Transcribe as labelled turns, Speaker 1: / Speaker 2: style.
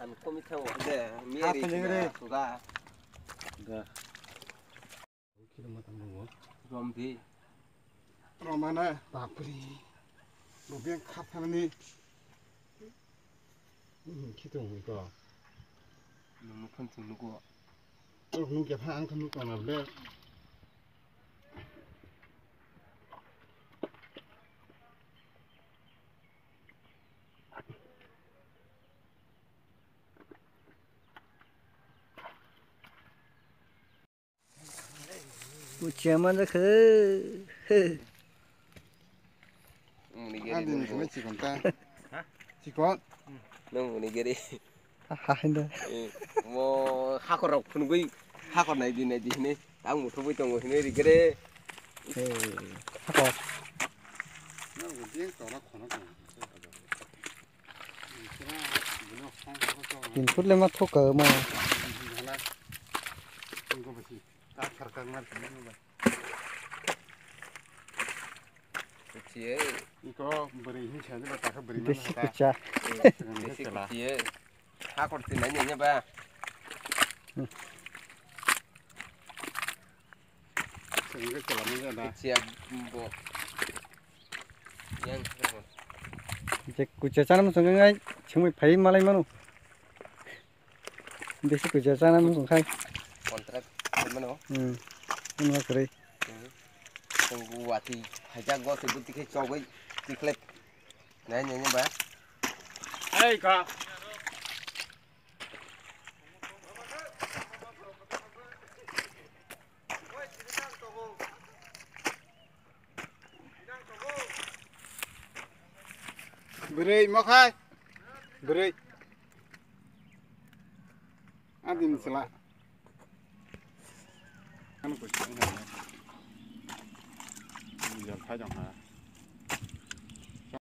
Speaker 1: 한 코미타고 근데 미에리 수가
Speaker 2: 가 기름 맛 한번 먹어.
Speaker 1: 좀비
Speaker 2: 로마나 바쁘리 로비엔 카파니 기둥 이거
Speaker 1: 너무 큰 누구
Speaker 2: 누구 파안 큰 누구 하나 래
Speaker 3: 우치야만 그
Speaker 2: 안되는 거 지금 다 지금
Speaker 1: 너무 니게리
Speaker 3: 하인다
Speaker 1: 뭐 하거라 푸는 거이 하거 나이디 네 딱 못해 보이던 거 히네 리게리
Speaker 3: 하고 인풋레마 토까 뭐
Speaker 2: 이거 뭐지 딱 가까이만 듣는 거
Speaker 1: 그치에
Speaker 2: 이거 머리 힘 차지 마 딱 머리만
Speaker 3: 대시
Speaker 2: 다
Speaker 3: 그자
Speaker 1: 그치에 하거 때 나냐 봐
Speaker 2: 이거 잘하는 거다
Speaker 1: 그치야 뭐 그냥
Speaker 3: 이제 구자자는 성경이 정말 바이 말이면은 대시 구자자는 성경
Speaker 1: kontrak mana
Speaker 3: nó kiri
Speaker 1: tunggu wati haja go sebut ke cobai di klip nanya ba
Speaker 2: ai ka beri makai beri adin sila kan ko ini ya jangan